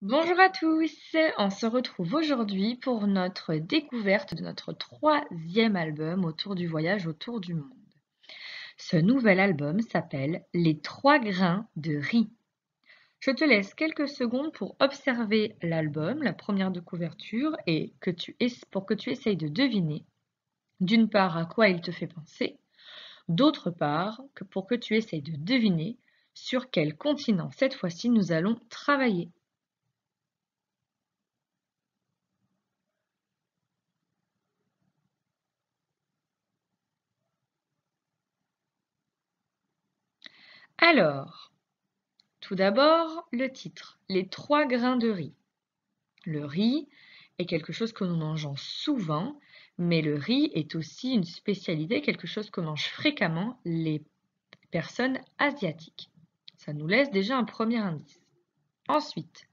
Bonjour à tous, on se retrouve aujourd'hui pour notre découverte de notre troisième album autour du voyage autour du monde. Ce nouvel album s'appelle Les 3 grains de riz. Je te laisse quelques secondes pour observer l'album, la première de couverture, et pour que tu essayes de deviner, d'une part, à quoi il te fait penser, d'autre part, pour que tu essayes de deviner sur quel continent cette fois-ci nous allons travailler. Alors, tout d'abord, le titre, les 3 grains de riz. Le riz est quelque chose que nous mangeons souvent, mais le riz est aussi une spécialité, quelque chose que mangent fréquemment les personnes asiatiques. Ça nous laisse déjà un premier indice. Ensuite,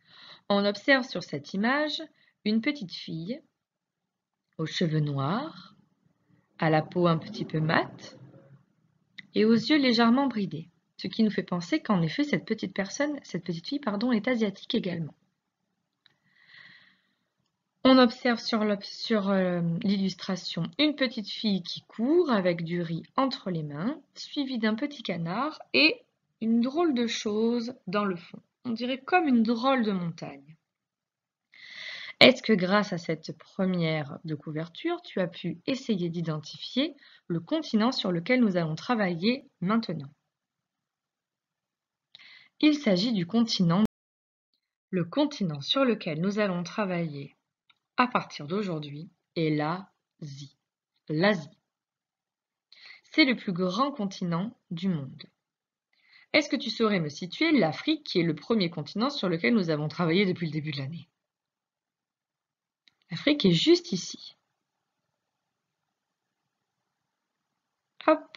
on observe sur cette image une petite fille aux cheveux noirs, à la peau un petit peu mate et aux yeux légèrement bridés. Ce qui nous fait penser qu'en effet, cette petite fille, est asiatique également. On observe sur l'illustration une petite fille qui court avec du riz entre les mains, suivie d'un petit canard et une drôle de chose dans le fond. On dirait comme une drôle de montagne. Est-ce que grâce à cette première de couverture, tu as pu essayer d'identifier le continent sur lequel nous allons travailler maintenant? Il s'agit du continent. Le continent sur lequel nous allons travailler à partir d'aujourd'hui est l'Asie. L'Asie. C'est le plus grand continent du monde. Est-ce que tu saurais me situer l'Afrique, qui est le premier continent sur lequel nous avons travaillé depuis le début de l'année? L'Afrique est juste ici. Hop,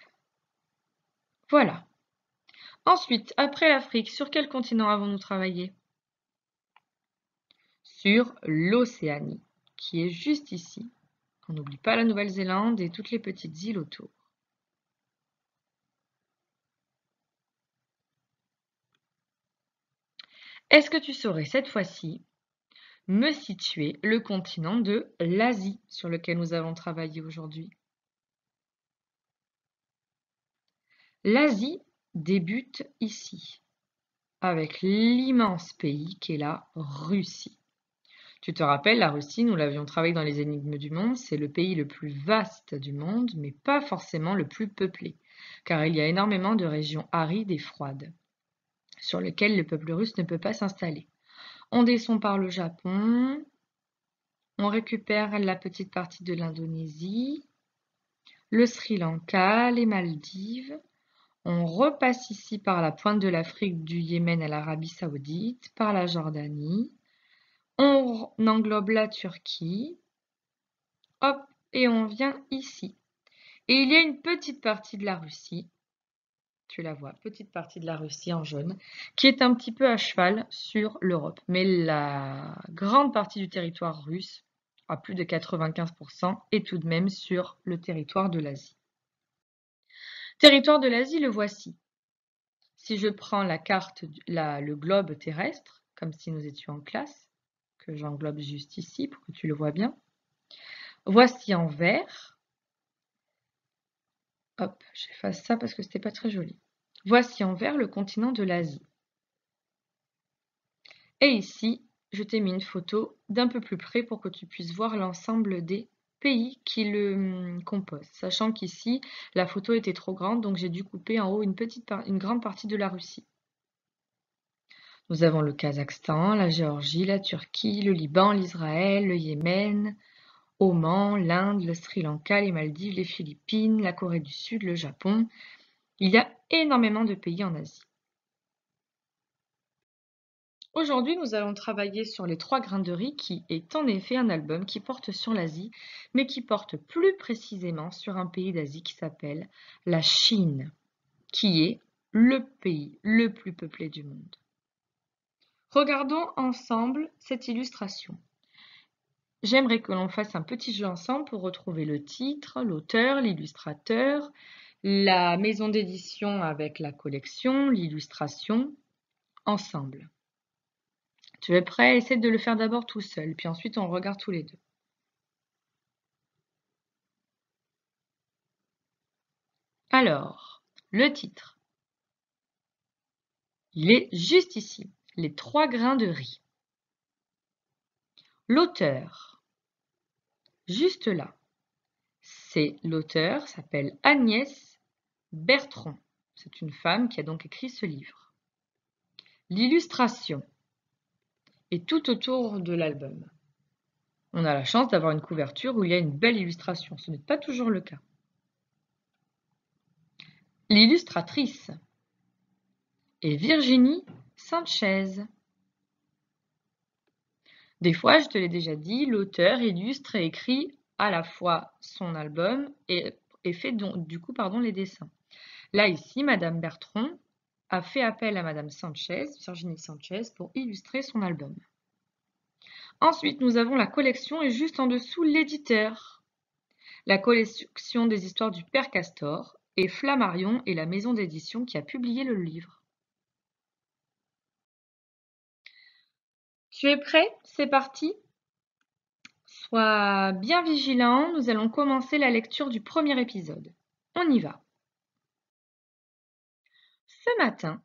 voilà. Ensuite, après l'Afrique, sur quel continent avons-nous travaillé? Sur l'Océanie, qui est juste ici. On n'oublie pas la Nouvelle-Zélande et toutes les petites îles autour. Est-ce que tu saurais cette fois-ci me situer le continent de l'Asie sur lequel nous avons travaillé aujourd'hui? L'Asie débute ici, avec l'immense pays qu'est la Russie. Tu te rappelles, la Russie, nous l'avions travaillé dans les énigmes du monde, c'est le pays le plus vaste du monde, mais pas forcément le plus peuplé, car il y a énormément de régions arides et froides, sur lesquelles le peuple russe ne peut pas s'installer. On descend par le Japon, on récupère la petite partie de l'Indonésie, le Sri Lanka, les Maldives. On repasse ici par la pointe de l'Afrique, du Yémen à l'Arabie Saoudite, par la Jordanie. On englobe la Turquie. Hop, et on vient ici. Et il y a une petite partie de la Russie, tu la vois, petite partie de la Russie en jaune, qui est un petit peu à cheval sur l'Europe. Mais la grande partie du territoire russe, à plus de 95%, est tout de même sur le territoire de l'Asie. Territoire de l'Asie, le voici. Si je prends la carte, le globe terrestre, comme si nous étions en classe, que j'englobe juste ici pour que tu le vois bien, voici en vert. Hop, j'efface ça parce que c'était pas très joli. Voici en vert le continent de l'Asie. Et ici, je t'ai mis une photo d'un peu plus près pour que tu puisses voir l'ensemble des pays qui le composent. Sachant qu'ici, la photo était trop grande, donc j'ai dû couper en haut une grande partie de la Russie. Nous avons le Kazakhstan, la Géorgie, la Turquie, le Liban, l'Israël, le Yémen, Oman, l'Inde, le Sri Lanka, les Maldives, les Philippines, la Corée du Sud, le Japon. Il y a énormément de pays en Asie. Aujourd'hui, nous allons travailler sur les 3 grains de riz qui est en effet un album qui porte sur l'Asie, mais qui porte plus précisément sur un pays d'Asie qui s'appelle la Chine, qui est le pays le plus peuplé du monde. Regardons ensemble cette illustration. J'aimerais que l'on fasse un petit jeu ensemble pour retrouver le titre, l'auteur, l'illustrateur, la maison d'édition avec la collection, l'illustration, ensemble. Tu es prêt? Essaie de le faire d'abord tout seul, puis ensuite on le regarde tous les deux. Alors, le titre, il est juste ici, les 3 grains de riz. L'auteur, juste là, c'est l'auteur s'appelle Agnès Bertrand. C'est une femme qui a donc écrit ce livre. L'illustration est tout autour de l'album. On a la chance d'avoir une couverture où il y a une belle illustration. Ce n'est pas toujours le cas. L'illustratrice est Virginie Sanchez. Des fois, je te l'ai déjà dit, l'auteur illustre et écrit à la fois son album et fait du coup les dessins. Là, ici, Madame Bertrand a fait appel à Madame Sanchez, Virginie Sanchez, pour illustrer son album. Ensuite, nous avons la collection et juste en dessous, l'éditeur. La collection des histoires du Père Castor et Flammarion est la maison d'édition qui a publié le livre. Tu es prêt? C'est parti. Sois bien vigilant, nous allons commencer la lecture du premier épisode. On y va. Ce matin,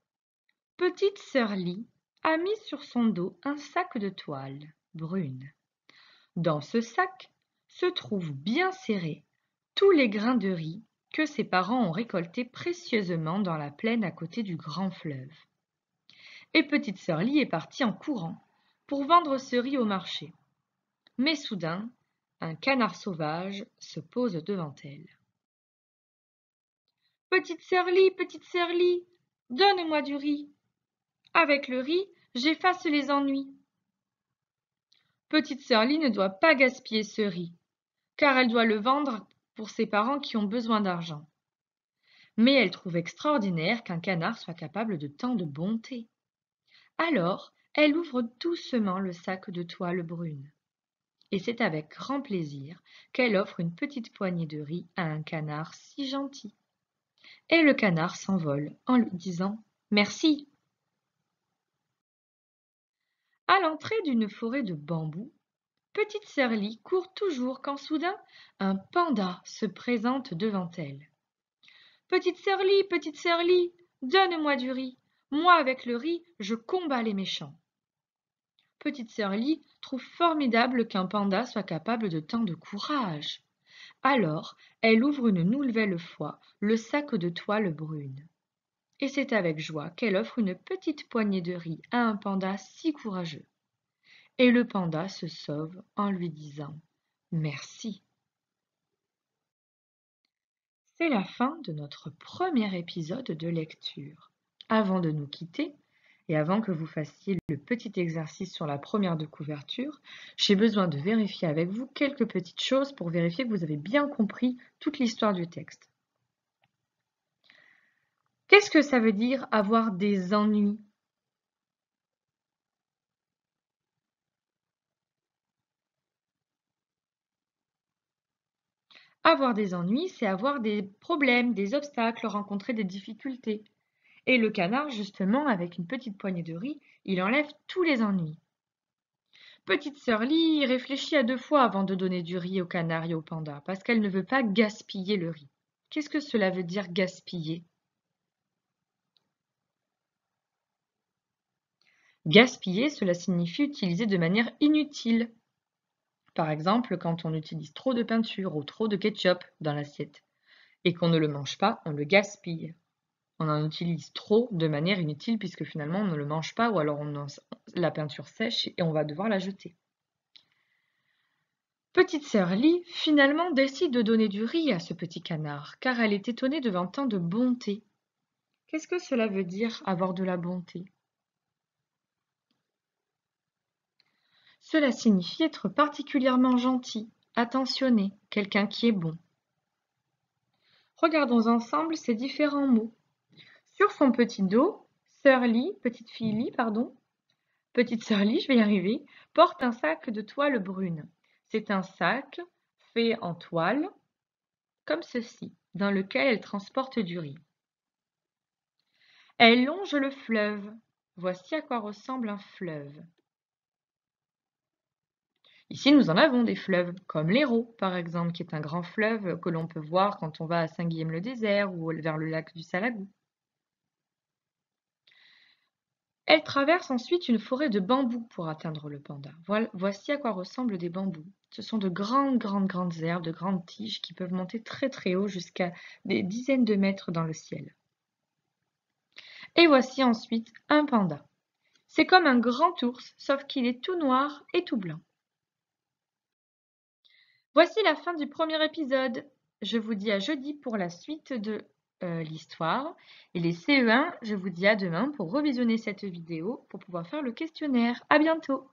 petite sœur Lee a mis sur son dos un sac de toile brune. Dans ce sac se trouvent bien serrés tous les grains de riz que ses parents ont récoltés précieusement dans la plaine à côté du grand fleuve. Et petite sœur Lee est partie en courant pour vendre ce riz au marché. Mais soudain, un canard sauvage se pose devant elle. Petite sœur Lee, donne-moi du riz. Avec le riz, j'efface les ennuis. Petite sœur Lee ne doit pas gaspiller ce riz, car elle doit le vendre pour ses parents qui ont besoin d'argent. Mais elle trouve extraordinaire qu'un canard soit capable de tant de bonté. Alors, elle ouvre doucement le sac de toile brune. Et c'est avec grand plaisir qu'elle offre une petite poignée de riz à un canard si gentil. Et le canard s'envole en lui disant « Merci ». À l'entrée d'une forêt de bambous, petite sœur Lee court toujours quand soudain un panda se présente devant elle. Petite sœur Lee, donne-moi du riz. Moi, avec le riz, je combats les méchants. Petite sœur Lee trouve formidable qu'un panda soit capable de tant de courage. Alors, elle ouvre une nouvelle fois le sac de toile brune. Et c'est avec joie qu'elle offre une petite poignée de riz à un panda si courageux. Et le panda se sauve en lui disant « Merci ». C'est la fin de notre premier épisode de lecture. Avant de nous quitter, et avant que vous fassiez le petit exercice sur la première de couverture, j'ai besoin de vérifier avec vous quelques petites choses pour vérifier que vous avez bien compris toute l'histoire du texte. Qu'est-ce que ça veut dire avoir des ennuis? Avoir des ennuis, c'est avoir des problèmes, des obstacles, rencontrer des difficultés. Et le canard, justement, avec une petite poignée de riz, il enlève tous les ennuis. Petite sœur Lee réfléchit à 2 fois avant de donner du riz au canard et au panda, parce qu'elle ne veut pas gaspiller le riz. Qu'est-ce que cela veut dire gaspiller? Gaspiller, cela signifie utiliser de manière inutile. Par exemple, quand on utilise trop de peinture ou trop de ketchup dans l'assiette et qu'on ne le mange pas, on le gaspille. On en utilise trop de manière inutile puisque finalement on ne le mange pas ou alors la peinture sèche et on va devoir la jeter. Petite sœur Lee, finalement, décide de donner du riz à ce petit canard, car elle est étonnée devant tant de bonté. Qu'est-ce que cela veut dire, avoir de la bonté? Cela signifie être particulièrement gentil, attentionné, quelqu'un qui est bon. Regardons ensemble ces différents mots. Sur son petit dos, petite fille Lee, petite sœur Lee, je vais y arriver, porte un sac de toile brune. C'est un sac fait en toile, comme ceci, dans lequel elle transporte du riz. Elle longe le fleuve. Voici à quoi ressemble un fleuve. Ici, nous en avons des fleuves, comme l'Hérault, par exemple, qui est un grand fleuve que l'on peut voir quand on va à Saint-Guilhem-le-Désert ou vers le lac du Salagou. Elle traverse ensuite une forêt de bambous pour atteindre le panda. Voici à quoi ressemblent des bambous. Ce sont de grandes herbes, de grandes tiges qui peuvent monter très très haut jusqu'à des dizaines de mètres dans le ciel. Et voici ensuite un panda. C'est comme un grand ours, sauf qu'il est tout noir et tout blanc. Voici la fin du premier épisode. Je vous dis à jeudi pour la suite de l'histoire. Et les CE1, je vous dis à demain pour revisionner cette vidéo pour pouvoir faire le questionnaire. À bientôt!